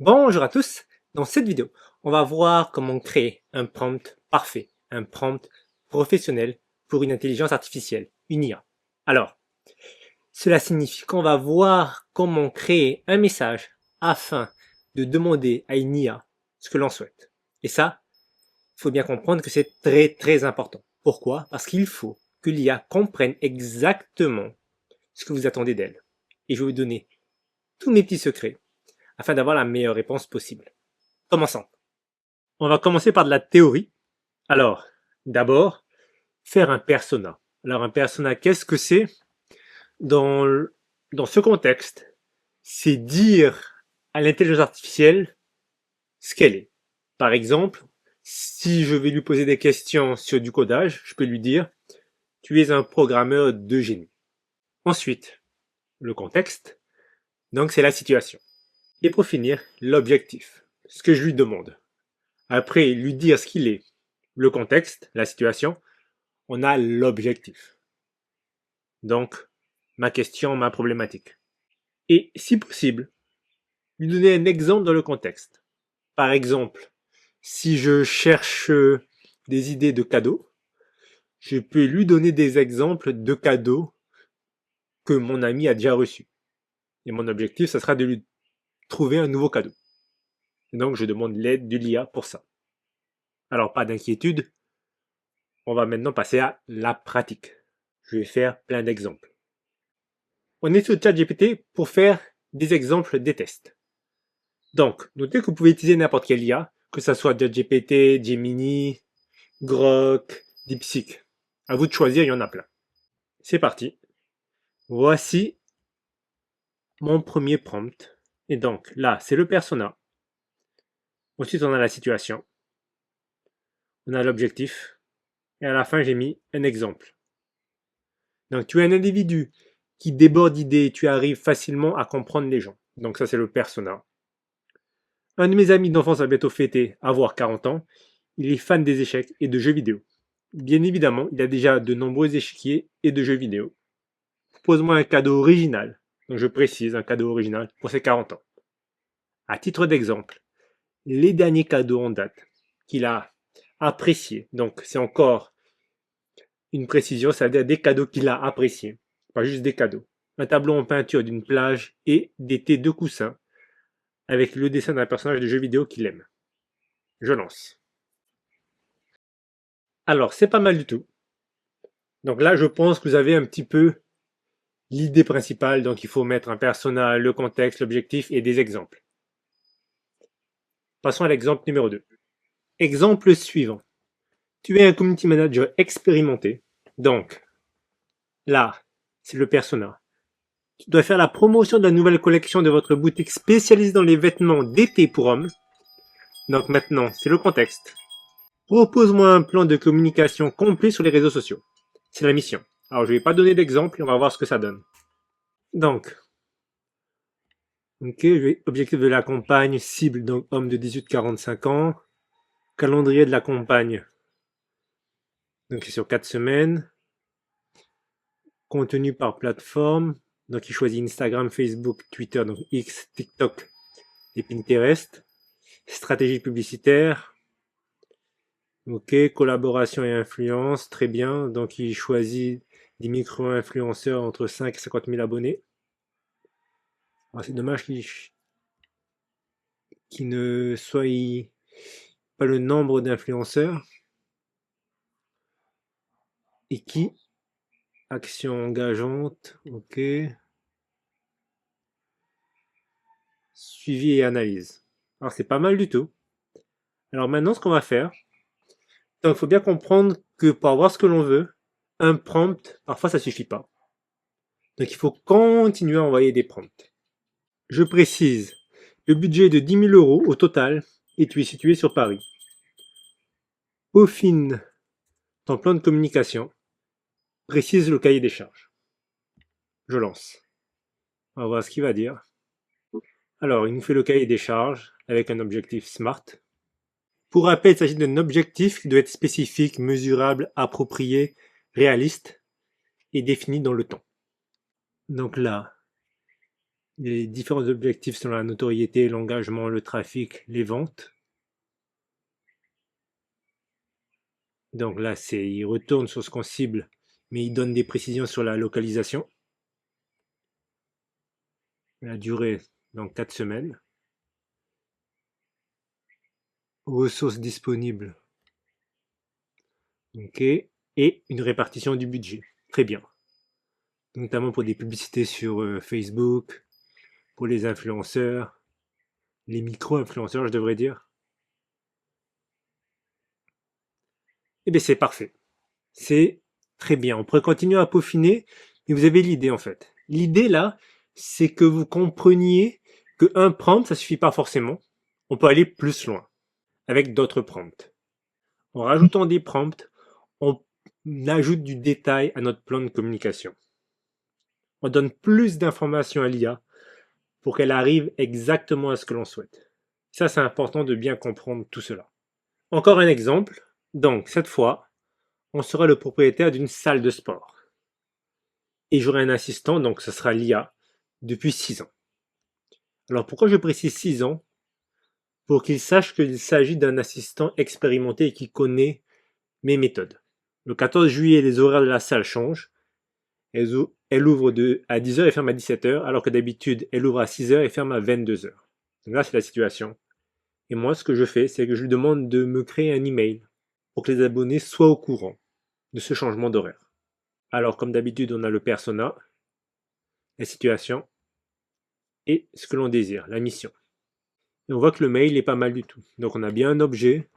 Bonjour à tous, dans cette vidéo, on va voir comment créer un prompt parfait, un prompt professionnel pour une intelligence artificielle, une IA. Alors, cela signifie qu'on va voir comment créer un message afin de demander à une IA ce que l'on souhaite. Et ça, il faut bien comprendre que c'est très important. Pourquoi? Parce qu'il faut que l'IA comprenne exactement ce que vous attendez d'elle. Et je vais vous donner tous mes petits secrets afin d'avoir la meilleure réponse possible. Commençons. On va commencer par de la théorie. Alors, d'abord, faire un persona. Alors, un persona, qu'est-ce que c'est? dans, dans ce contexte, c'est dire à l'intelligence artificielle ce qu'elle est. Par exemple, si je vais lui poser des questions sur du codage, je peux lui dire « Tu es un programmeur de génie ». Ensuite, le contexte, donc c'est la situation. Et pour finir, l'objectif, ce que je lui demande. Après, lui dire ce qu'il est, le contexte, la situation, on a l'objectif. Donc, ma question, ma problématique. Et si possible, lui donner un exemple dans le contexte. Par exemple, si je cherche des idées de cadeaux, je peux lui donner des exemples de cadeaux que mon ami a déjà reçus. Et mon objectif, ce sera de lui trouver un nouveau cadeau. Et donc, je demande l'aide de l'IA pour ça. Alors, pas d'inquiétude, on va maintenant passer à la pratique. Je vais faire plein d'exemples. On est sur ChatGPT pour faire des exemples des tests. Donc, notez que vous pouvez utiliser n'importe quelle IA, que ce soit ChatGPT, Gemini, Grok, DeepSeek. À vous de choisir, il y en a plein. C'est parti. Voici mon premier prompt. Et donc, là, c'est le persona. Ensuite, on a la situation. On a l'objectif. Et à la fin, j'ai mis un exemple. Donc, tu es un individu qui déborde d'idées, tu arrives facilement à comprendre les gens. Donc, ça, c'est le persona. Un de mes amis d'enfance a bientôt fêté avoir 40 ans. Il est fan des échecs et de jeux vidéo. Bien évidemment, il a déjà de nombreux échiquiers et de jeux vidéo. Propose-moi un cadeau original. Donc je précise, un cadeau original pour ses 40 ans. À titre d'exemple, les derniers cadeaux en date qu'il a appréciés. Donc c'est encore une précision, c'est-à-dire des cadeaux qu'il a appréciés. Pas juste des cadeaux. Un tableau en peinture d'une plage et d'été de coussins avec le dessin d'un personnage de jeu vidéo qu'il aime. Je lance. Alors, c'est pas mal du tout. Donc là, je pense que vous avez un petit peu l'idée principale. Donc il faut mettre un personnage, le contexte, l'objectif et des exemples. Passons à l'exemple numéro 2. Exemple suivant. Tu es un community manager expérimenté. Donc, là, c'est le persona. Tu dois faire la promotion de la nouvelle collection de votre boutique spécialisée dans les vêtements d'été pour hommes. Donc maintenant, c'est le contexte. Propose-moi un plan de communication complet sur les réseaux sociaux. C'est la mission. Alors, je ne vais pas donner d'exemple et on va voir ce que ça donne. Donc, ok, objectif de la campagne, cible, donc homme de 18-45 ans. Calendrier de la campagne, donc c'est sur 4 semaines. Contenu par plateforme, donc il choisit Instagram, Facebook, Twitter, donc X, TikTok et Pinterest. Stratégie publicitaire, ok, collaboration et influence, très bien, donc il choisit des micro-influenceurs entre 5 et 50 000 abonnés. C'est dommage qu'il ne soit pas le nombre d'influenceurs. Et qui action engageante, ok. Suivi et analyse. Alors c'est pas mal du tout. Alors maintenant ce qu'on va faire, donc il faut bien comprendre que pour avoir ce que l'on veut, un prompt, parfois ça suffit pas. Donc il faut continuer à envoyer des prompts. Je précise, le budget est de 10 000 € au total et tu es situé sur Paris. Peaufine ton plan de communication. Précise le cahier des charges. Je lance. On va voir ce qu'il va dire. Alors, il nous fait le cahier des charges avec un objectif SMART. Pour rappel, il s'agit d'un objectif qui doit être spécifique, mesurable, approprié, réaliste et défini dans le temps. Donc là, les différents objectifs selon la notoriété, l'engagement, le trafic, les ventes. Donc là, il retourne sur ce qu'on cible, mais il donne des précisions sur la localisation. La durée, donc 4 semaines. Ressources disponibles. Ok. Et une répartition du budget. Très bien. Notamment pour des publicités sur Facebook, pour les influenceurs, les micro-influenceurs, je devrais dire. Eh bien, c'est parfait. C'est très bien. On pourrait continuer à peaufiner, mais vous avez l'idée en fait. L'idée là, c'est que vous compreniez que un prompt, ça suffit pas forcément. On peut aller plus loin avec d'autres prompts. En rajoutant des prompts, on ajoute du détail à notre plan de communication. On donne plus d'informations à l'IA pour qu'elle arrive exactement à ce que l'on souhaite. Ça, c'est important de bien comprendre tout cela. Encore un exemple. Donc, cette fois, on sera le propriétaire d'une salle de sport. Et j'aurai un assistant, donc ce sera l'IA, depuis 6 ans. Alors pourquoi je précise 6 ans? Pour qu'il sache qu'il s'agit d'un assistant expérimenté et qui connaît mes méthodes. Le 14 juillet, les horaires de la salle changent. Elle ouvre à 10h et ferme à 17h, alors que d'habitude, elle ouvre à 6h et ferme à 22h. Donc là, c'est la situation. Et moi, ce que je fais, c'est que je lui demande de me créer un email pour que les abonnés soient au courant de ce changement d'horaire. Alors, comme d'habitude, on a le persona, la situation et ce que l'on désire, la mission. Et on voit que le mail est pas mal du tout. Donc, on a bien un objet.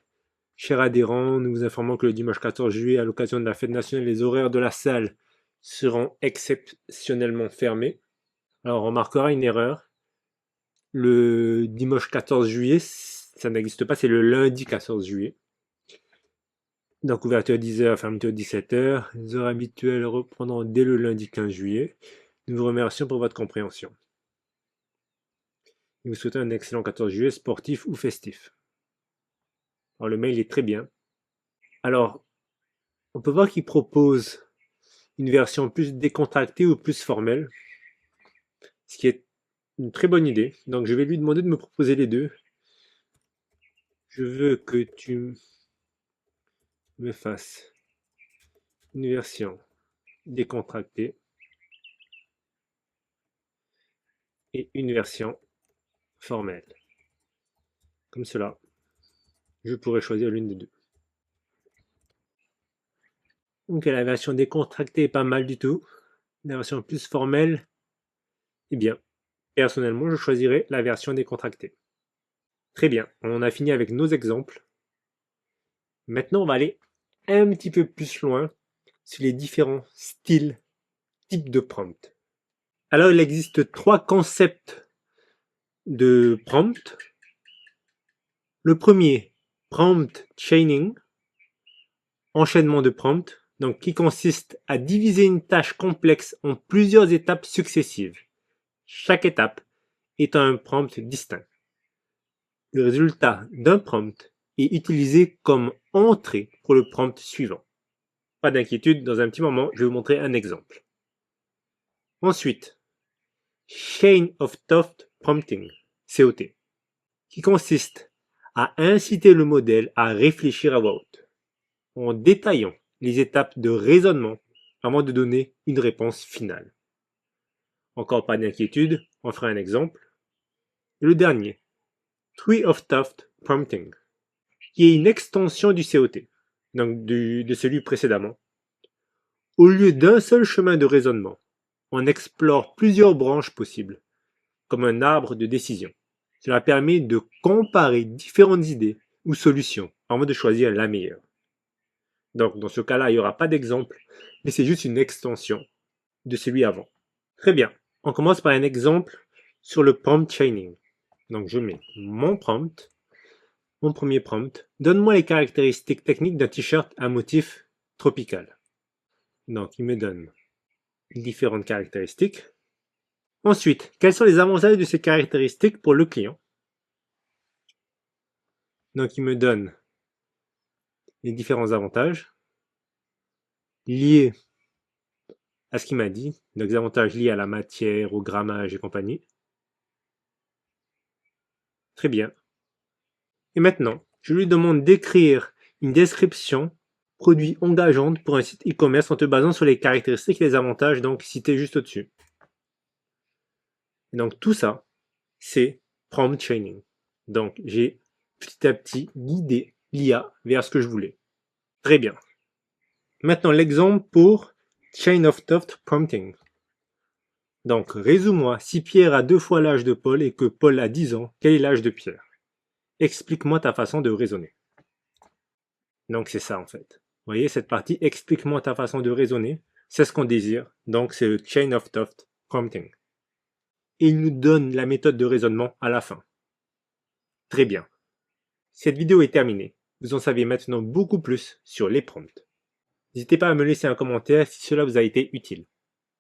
Cher adhérent, nous vous informons que le dimanche 14 juillet, à l'occasion de la fête nationale, les horaires de la salle seront exceptionnellement fermés. Alors, on remarquera une erreur. Le dimanche 14 juillet, ça n'existe pas, c'est le lundi 14 juillet. Donc, ouverture à 10h, fermeture à 17h. Les heures habituelles reprendront dès le lundi 15 juillet. Nous vous remercions pour votre compréhension. Nous vous souhaitons un excellent 14 juillet, sportif ou festif. Alors, le mail est très bien. Alors, on peut voir qu'il propose une version plus décontractée ou plus formelle, ce qui est une très bonne idée. Donc, je vais lui demander de me proposer les deux. Je veux que tu me fasses une version décontractée et une version formelle. Comme cela, je pourrais choisir l'une des deux. Donc la version décontractée est pas mal du tout. La version plus formelle, eh bien, personnellement, je choisirais la version décontractée. Très bien, on a fini avec nos exemples. Maintenant, on va aller un petit peu plus loin sur les différents styles, types de prompt. Alors, il existe 3 concepts de prompt. Le premier, prompt chaining, enchaînement de prompt, donc qui consiste à diviser une tâche complexe en plusieurs étapes successives. Chaque étape étant un prompt distinct. Le résultat d'un prompt est utilisé comme entrée pour le prompt suivant. Pas d'inquiétude, dans un petit moment, je vais vous montrer un exemple. Ensuite, Chain of Thought Prompting, COT, qui consiste à inciter le modèle à réfléchir à voix haute, en détaillant les étapes de raisonnement avant de donner une réponse finale. Encore pas d'inquiétude, on fera un exemple. Et le dernier, Tree of Thought Prompting, qui est une extension du COT, donc de celui précédemment. Au lieu d'un seul chemin de raisonnement, on explore plusieurs branches possibles, comme un arbre de décision. Cela permet de comparer différentes idées ou solutions avant de choisir la meilleure. Donc dans ce cas-là, il n'y aura pas d'exemple, mais c'est juste une extension de celui avant. Très bien, on commence par un exemple sur le prompt chaining. Donc je mets mon prompt, mon premier prompt. Donne-moi les caractéristiques techniques d'un t-shirt à motif tropical. Donc il me donne différentes caractéristiques. Ensuite, quels sont les avantages de ces caractéristiques pour le client? Donc il me donne les différents avantages liés à ce qu'il m'a dit, donc les avantages liés à la matière, au grammage et compagnie. Très bien. Et maintenant, je lui demande d'écrire une description produit engageante pour un site e-commerce en te basant sur les caractéristiques et les avantages donc cités juste au-dessus. Et donc tout ça, c'est prompt training. Donc j'ai petit à petit guidé l'IA vers ce que je voulais. Très bien. Maintenant l'exemple pour Chain of Thought Prompting. Donc résume-moi, si Pierre a 2 fois l'âge de Paul et que Paul a 10 ans, quel est l'âge de Pierre? Explique-moi ta façon de raisonner. Donc c'est ça en fait. Vous voyez cette partie, explique-moi ta façon de raisonner, c'est ce qu'on désire. Donc c'est le Chain of Thought Prompting. Et il nous donne la méthode de raisonnement à la fin. Très bien. Cette vidéo est terminée. Vous en savez maintenant beaucoup plus sur les prompts. N'hésitez pas à me laisser un commentaire si cela vous a été utile.